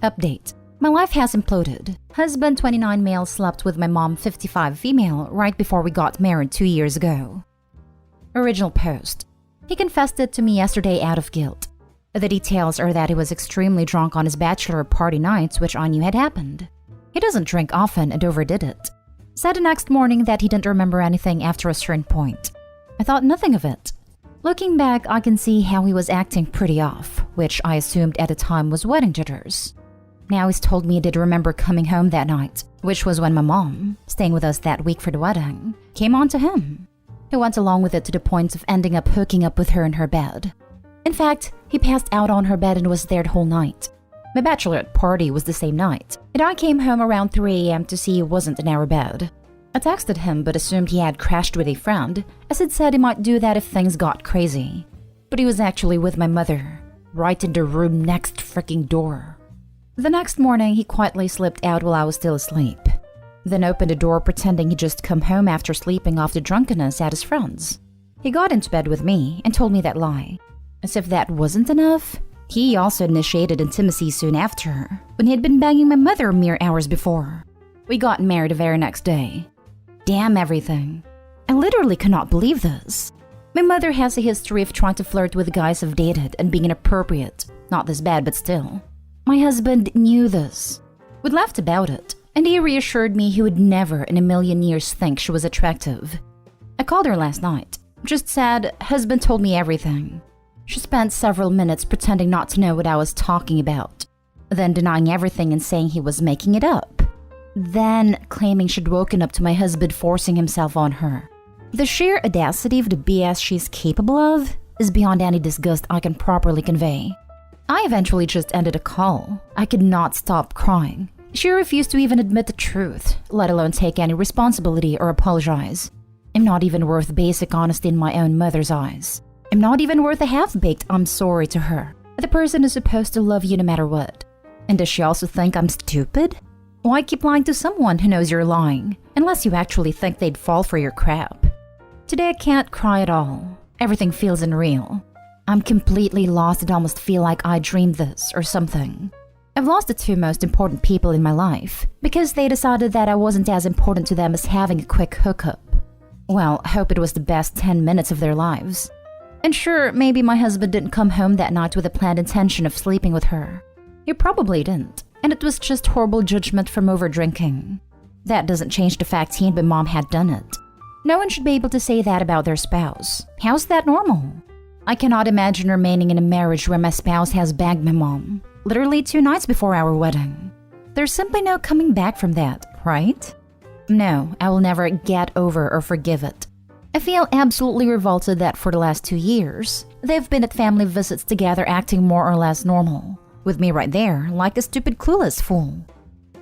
Update. My life has imploded. Husband 29 male slept with my mom 55 female right before we got married 2 years ago. Original post. He confessed it to me yesterday out of guilt. The details are that he was extremely drunk on his bachelor party nights, which I knew had happened. He doesn't drink often and overdid it. Said the next morning that he didn't remember anything after a certain point. I thought nothing of it. Looking back, I can see how he was acting pretty off, which I assumed at the time was wedding jitters. Now he's told me he did remember coming home that night, which was when my mom, staying with us that week for the wedding, came on to him. He went along with it to the point of ending up hooking up with her in her bed. In fact, he passed out on her bed and was there the whole night. My bachelorette party was the same night, and I came home around 3 a.m. to see he wasn't in our bed. I texted him but assumed he had crashed with a friend, as he'd said he might do that if things got crazy. But he was actually with my mother, right in the room next freaking door. The next morning, he quietly slipped out while I was still asleep. Then opened the door pretending he'd just come home after sleeping off the drunkenness at his friend's. He got into bed with me and told me that lie. As if that wasn't enough, he also initiated intimacy soon after, when he had been banging my mother mere hours before. We got married the very next day. Damn everything. I literally cannot believe this. My mother has a history of trying to flirt with guys I've dated and being inappropriate. Not this bad, but still. My husband knew this. We laughed about it, and he reassured me he would never in a million years think she was attractive. I called her last night. Just said, husband told me everything. She spent several minutes pretending not to know what I was talking about, then denying everything and saying he was making it up, then claiming she'd woken up to my husband forcing himself on her. The sheer audacity of the BS she's capable of is beyond any disgust I can properly convey. I eventually just ended a call. I could not stop crying. She refused to even admit the truth, let alone take any responsibility or apologize. I'm not even worth basic honesty in my own mother's eyes. I'm not even worth a half-baked I'm sorry to her. The person is supposed to love you no matter what. And does she also think I'm stupid? Why keep lying to someone who knows you're lying, unless you actually think they'd fall for your crap? Today I can't cry at all. Everything feels unreal. I'm completely lost and almost feel like I dreamed this or something. I've lost the 2 most important people in my life because they decided that I wasn't as important to them as having a quick hookup. Well, I hope it was the best 10 minutes of their lives. And sure, maybe my husband didn't come home that night with a planned intention of sleeping with her. He probably didn't, and it was just horrible judgment from over-drinking. That doesn't change the fact he and my mom had done it. No one should be able to say that about their spouse. How's that normal? I cannot imagine remaining in a marriage where my spouse has banged my mom, literally 2 nights before our wedding. There's simply no coming back from that, right? No, I will never get over or forgive it. I feel absolutely revolted that for the last 2 years, they've been at family visits together acting more or less normal, with me right there like a stupid clueless fool.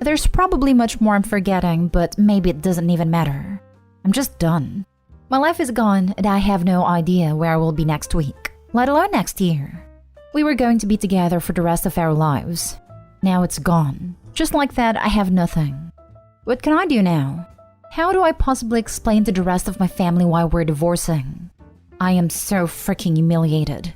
There's probably much more I'm forgetting, but maybe it doesn't even matter. I'm just done. My life is gone and I have no idea where I will be next week, let alone next year. We were going to be together for the rest of our lives. Now it's gone. Just like that, I have nothing. What can I do now? How do I possibly explain to the rest of my family why we're divorcing? I am so freaking humiliated.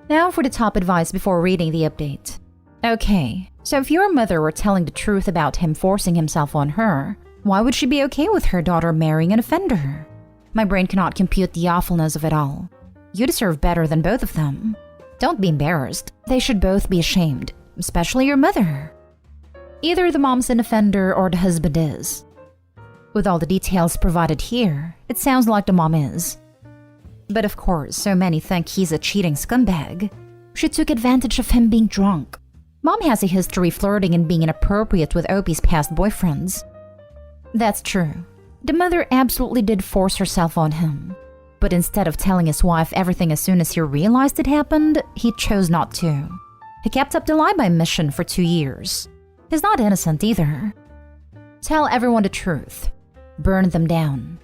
Now for the top advice before reading the update. Okay, so if your mother were telling the truth about him forcing himself on her, why would she be okay with her daughter marrying an offender? My brain cannot compute the awfulness of it all. You deserve better than both of them. Don't be embarrassed. They should both be ashamed, especially your mother. Either the mom's an offender or the husband is. With all the details provided here, it sounds like the mom is. But of course, so many think he's a cheating scumbag. She took advantage of him being drunk. Mom has a history flirting and being inappropriate with Opie's past boyfriends. That's true. The mother absolutely did force herself on him. But instead of telling his wife everything as soon as he realized it happened, he chose not to. He kept up the lie by mission for 2 years. He's not innocent either. Tell everyone the truth. Burn them down.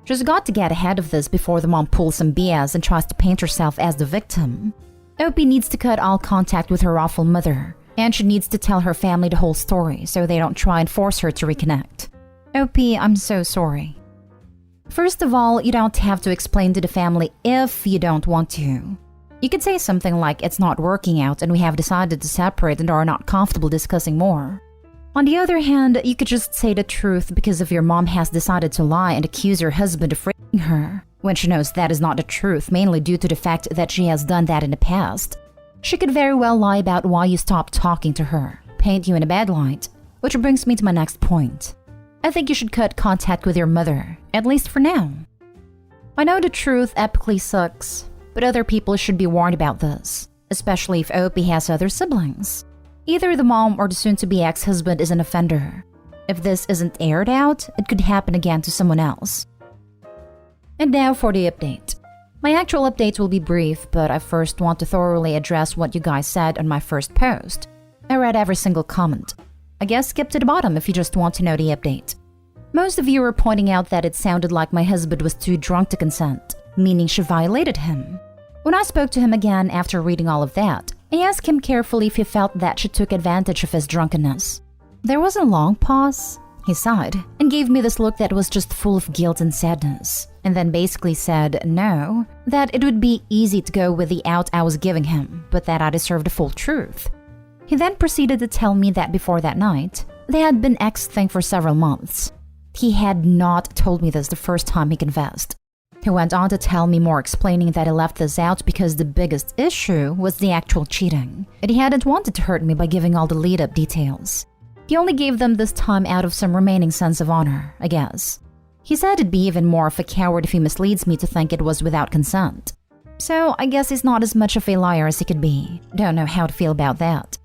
Just got to get ahead of this before the mom pulls some BS and tries to paint herself as the victim. Opie needs to cut all contact with her awful mother, and she needs to tell her family the whole story so they don't try and force her to reconnect. Opie, I'm so sorry. First of all, you don't have to explain to the family if you don't want to. You could say something like it's not working out and we have decided to separate and are not comfortable discussing more. On the other hand, you could just say the truth because if your mom has decided to lie and accuse her husband of raping her, when she knows that is not the truth, mainly due to the fact that she has done that in the past. She could very well lie about why you stopped talking to her, paint you in a bad light, which brings me to my next point. I think you should cut contact with your mother, at least for now. I know the truth epically sucks, but other people should be warned about this, especially if Opie has other siblings. Either the mom or the soon-to-be ex-husband is an offender. If this isn't aired out, it could happen again to someone else. And now for the update. My actual update will be brief, but I first want to thoroughly address what you guys said on my first post. I read every single comment. I guess skip to the bottom if you just want to know the update. Most of you were pointing out that it sounded like my husband was too drunk to consent, meaning she violated him. When I spoke to him again after reading all of that, I asked him carefully if he felt that she took advantage of his drunkenness. There was a long pause. He sighed and gave me this look that was just full of guilt and sadness, and then basically said no, that it would be easy to go with the out I was giving him, but that I deserved the full truth. He then proceeded to tell me that before that night, they had been ex-thing for several months. He had not told me this the first time he confessed. He went on to tell me more, explaining that he left this out because the biggest issue was the actual cheating, and he hadn't wanted to hurt me by giving all the lead-up details. He only gave them this time out of some remaining sense of honor, I guess. He said it'd be even more of a coward if he misleads me to think it was without consent. So I guess he's not as much of a liar as he could be. Don't know how to feel about that.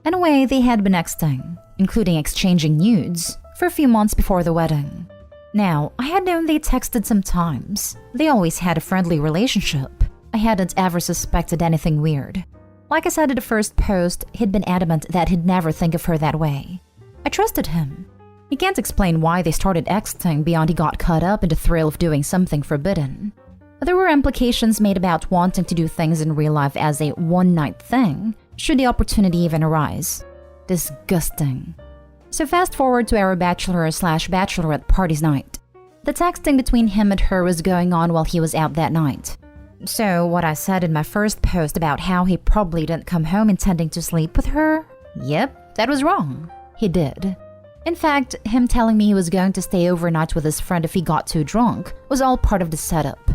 Anyway, they had been ex-thing, including exchanging nudes, for a few months before the wedding. Now, I had known they texted sometimes. They always had a friendly relationship. I hadn't ever suspected anything weird. Like I said in the first post, he'd been adamant that he'd never think of her that way. I trusted him. He can't explain why they started ex-thing beyond he got caught up in the thrill of doing something forbidden. There were implications made about wanting to do things in real life as a one-night thing, should the opportunity even arise. Disgusting. So fast forward to our bachelor/bachelorette party's night. The texting between him and her was going on while he was out that night. So what I said in my first post about how he probably didn't come home intending to sleep with her? Yep, that was wrong. He did. In fact, him telling me he was going to stay overnight with his friend if he got too drunk was all part of the setup.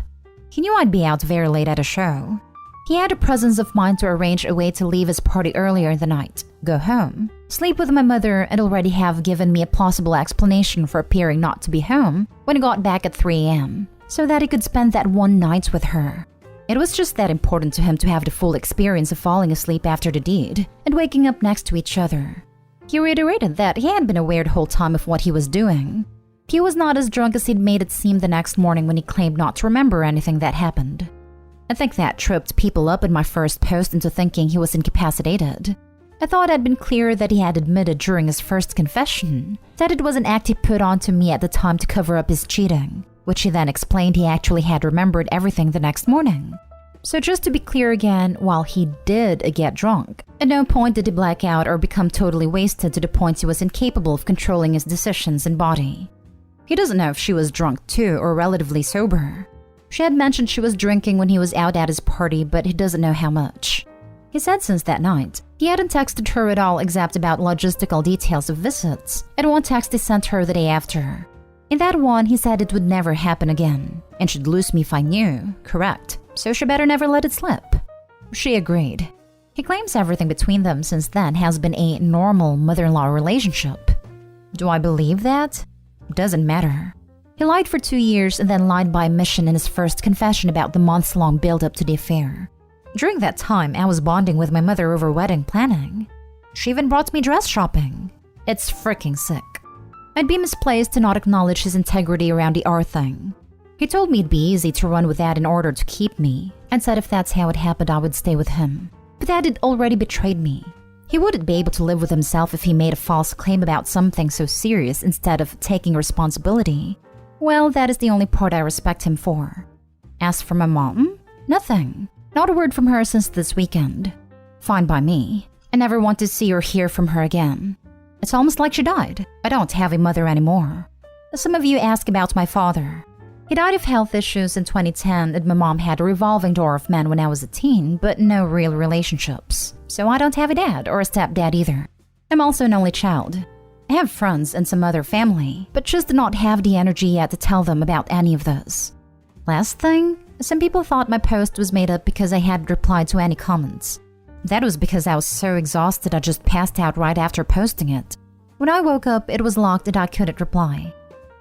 He knew I'd be out very late at a show. He had the presence of mind to arrange a way to leave his party earlier in the night, go home, sleep with my mother, and already have given me a plausible explanation for appearing not to be home when he got back at 3 a.m., so that he could spend that one night with her. It was just that important to him to have the full experience of falling asleep after the deed and waking up next to each other. He reiterated that he had been aware the whole time of what he was doing. He was not as drunk as he'd made it seem the next morning when he claimed not to remember anything that happened. I think that tripped people up in my first post into thinking he was incapacitated. I thought I'd been clear that he had admitted during his first confession that it was an act he put on to me at the time to cover up his cheating, which he then explained he actually had remembered everything the next morning. So just to be clear again, while he did get drunk, at no point did he black out or become totally wasted to the point he was incapable of controlling his decisions and body. He doesn't know if she was drunk too or relatively sober. She had mentioned she was drinking when he was out at his party, but he doesn't know how much. He said since that night, he hadn't texted her at all except about logistical details of visits, and one text he sent her the day after. In that one, he said it would never happen again, and she'd lose me if I knew, correct, so she better never let it slip. She agreed. He claims everything between them since then has been a normal mother-in-law relationship. Do I believe that? Doesn't matter. He lied for 2 years and then lied by omission in his first confession about the months-long build-up to the affair. During that time, I was bonding with my mother over wedding planning. She even brought me dress shopping. It's freaking sick. I'd be misplaced to not acknowledge his integrity around the R thing. He told me it'd be easy to run with that in order to keep me, and said if that's how it happened, I would stay with him. But that had already betrayed me. He wouldn't be able to live with himself if he made a false claim about something so serious instead of taking responsibility. Well, that is the only part I respect him for. As for my mom, nothing. Not a word from her since this weekend. Fine by me. I never want to see or hear from her again. It's almost like she died. I don't have a mother anymore. Some of you ask about my father. He died of health issues in 2010 and my mom had a revolving door of men when I was a teen, but no real relationships. So I don't have a dad or a stepdad either. I'm also an only child. I have friends and some other family, but just did not have the energy yet to tell them about any of this. Last thing, some people thought my post was made up because I hadn't replied to any comments. That was because I was so exhausted I just passed out right after posting it. When I woke up, it was locked and I couldn't reply.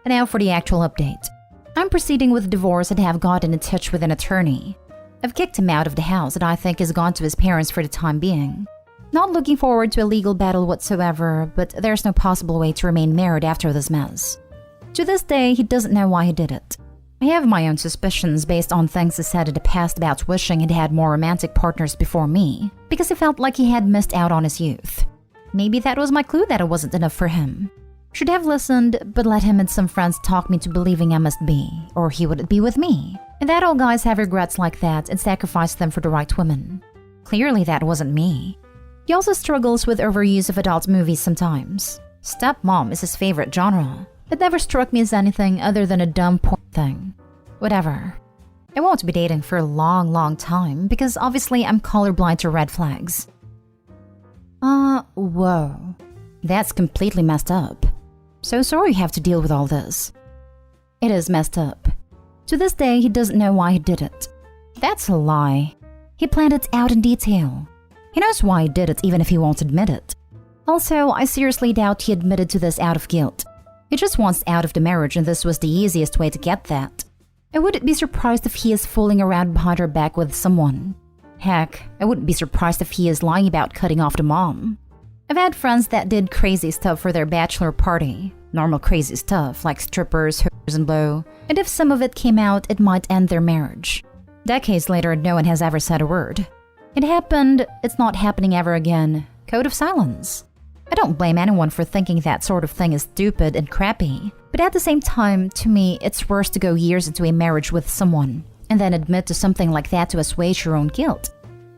And now for the actual update. I'm proceeding with divorce and have gotten in touch with an attorney. I've kicked him out of the house and I think has gone to his parents for the time being. Not looking forward to a legal battle whatsoever, but there's no possible way to remain married after this mess. To this day, he doesn't know why he did it. I have my own suspicions based on things he said in the past about wishing he'd had more romantic partners before me, because he felt like he had missed out on his youth. Maybe that was my clue that it wasn't enough for him. Should have listened, but let him and some friends talk me to believing I must be, or he wouldn't be with me. And that all guys have regrets like that and sacrifice them for the right woman. Clearly that wasn't me. He also struggles with overuse of adult movies sometimes. Stepmom is his favorite genre. It never struck me as anything other than a dumb porn thing. Whatever. I won't be dating for a long time because obviously I'm colorblind to red flags. Whoa. That's completely messed up. So sorry you have to deal with all this. It is messed up. To this day, he doesn't know why he did it. That's a lie. He planned it out in detail. He knows why he did it even if he won't admit it. Also, I seriously doubt he admitted to this out of guilt. He just wants out of the marriage and this was the easiest way to get that. I wouldn't be surprised if he is fooling around behind her back with someone. Heck, I wouldn't be surprised if he is lying about cutting off the mom. I've had friends that did crazy stuff for their bachelor party. Normal crazy stuff like strippers, hookers, and blow. And if some of it came out, it might end their marriage. Decades later, no one has ever said a word. It happened, it's not happening ever again. Code of silence. I don't blame anyone for thinking that sort of thing is stupid and crappy. But at the same time, to me, it's worse to go years into a marriage with someone and then admit to something like that to assuage your own guilt.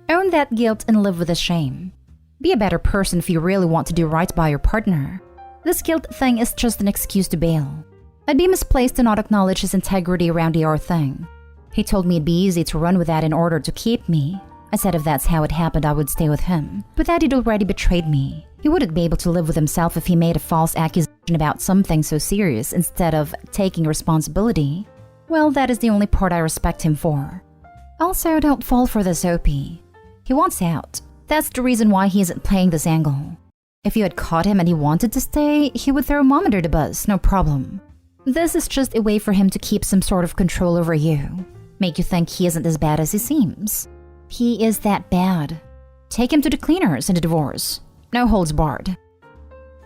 Own that guilt and live with the shame. Be a better person if you really want to do right by your partner. This guilt thing is just an excuse to bail. I'd be misplaced to not acknowledge his integrity around the thing. He told me it'd be easy to run with that in order to keep me. I said if that's how it happened, I would stay with him, but that he'd already betrayed me. He wouldn't be able to live with himself if he made a false accusation about something so serious instead of taking responsibility. Well, that is the only part I respect him for. Also, don't fall for this OP. He wants out. That's the reason why he isn't playing this angle. If you had caught him and he wanted to stay, he would throw mom under the bus, no problem. This is just a way for him to keep some sort of control over you. Make you think he isn't as bad as he seems. He is that bad. Take him to the cleaners in the divorce. No holds barred.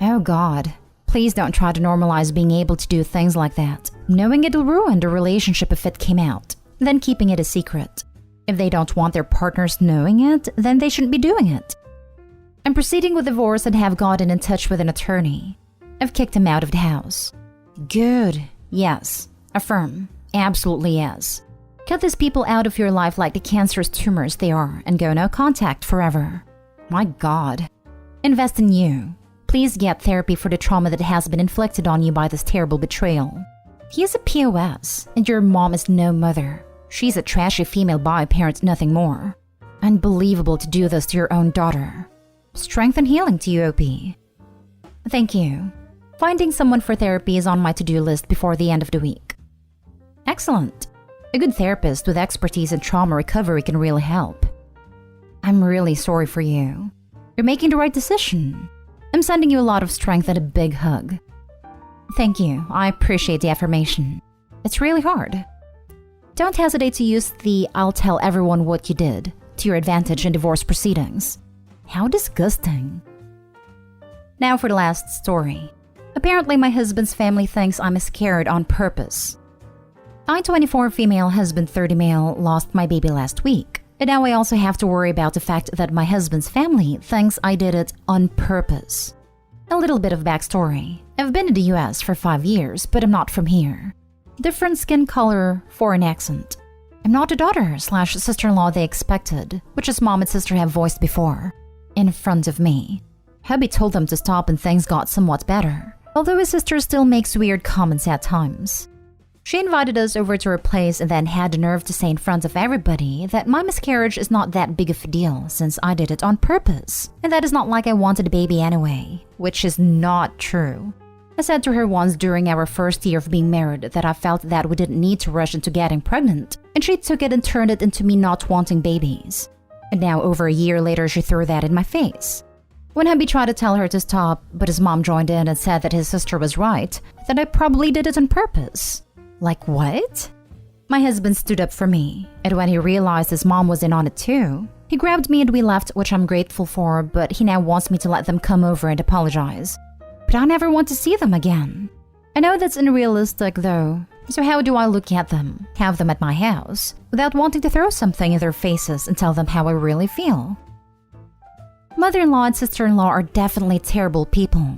Oh God. Please don't try to normalize being able to do things like that, knowing it'll ruin the relationship if it came out, then keeping it a secret. If they don't want their partners knowing it, then they shouldn't be doing it. I'm proceeding with divorce and have gotten in touch with an attorney. I've kicked him out of the house. Good. Yes. Affirm. Absolutely yes. Cut these people out of your life like the cancerous tumors they are and go no contact forever. My God. Invest in you. Please get therapy for the trauma that has been inflicted on you by this terrible betrayal. He is a POS, and your mom is no mother. She's a trashy female bi parent, nothing more. Unbelievable to do this to your own daughter. Strength and healing to you, OP. Thank you. Finding someone for therapy is on my to-do list before the end of the week. Excellent. A good therapist with expertise in trauma recovery can really help. I'm really sorry for you. You're making the right decision. I'm sending you a lot of strength and a big hug. Thank you. I appreciate the affirmation. It's really hard. Don't hesitate to use the "I'll tell everyone what you did" to your advantage in divorce proceedings. How disgusting. Now for the last story. Apparently my husband's family thinks I'm scared on purpose. I, 24 female, husband 30 male, lost my baby last week. And now I also have to worry about the fact that my husband's family thinks I did it on purpose. A little bit of backstory. I've been in the US for 5 years, but I'm not from here. Different skin color, foreign accent. I'm not the daughter/sister-in-law they expected, which his mom and sister have voiced before. In front of me. Hubby told them to stop and things got somewhat better, although his sister still makes weird comments at times. She invited us over to her place and then had the nerve to say in front of everybody that my miscarriage is not that big of a deal since I did it on purpose, and that it's not like I wanted a baby anyway, which is not true. I said to her once during our first year of being married that I felt that we didn't need to rush into getting pregnant, and she took it and turned it into me not wanting babies. And now over a year later she threw that in my face. When hubby tried to tell her to stop, but his mom joined in and said that his sister was right, that I probably did it on purpose. Like what? My husband stood up for me, and when he realized his mom was in on it too, he grabbed me and we left, which I'm grateful for, but he now wants me to let them come over and apologize. But I never want to see them again. I know that's unrealistic though, so how do I look at them, have them at my house, without wanting to throw something in their faces and tell them how I really feel? Mother-in-law and sister-in-law are definitely terrible people.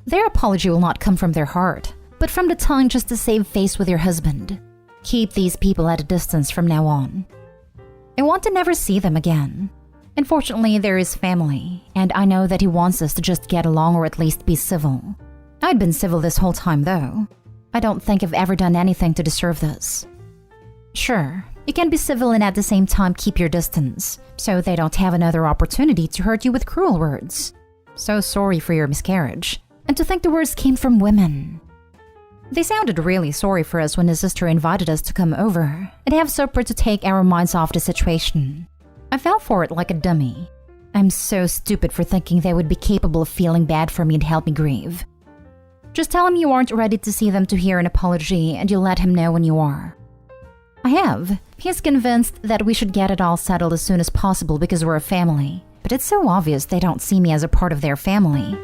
Their apology will not come from their heart, but from the tongue just to save face with your husband. Keep these people at a distance from now on. I want to never see them again. Unfortunately, there is family, and I know that he wants us to just get along or at least be civil. I'd been civil this whole time though. I don't think I've ever done anything to deserve this. Sure, you can be civil and at the same time keep your distance, so they don't have another opportunity to hurt you with cruel words. So sorry for your miscarriage, and to think the words came from women. They sounded really sorry for us when his sister invited us to come over and have supper to take our minds off the situation. I fell for it like a dummy. I'm so stupid for thinking they would be capable of feeling bad for me and help me grieve. Just tell him you aren't ready to see them to hear an apology and you'll let him know when you are. I have. He's convinced that we should get it all settled as soon as possible because we're a family, but it's so obvious they don't see me as a part of their family.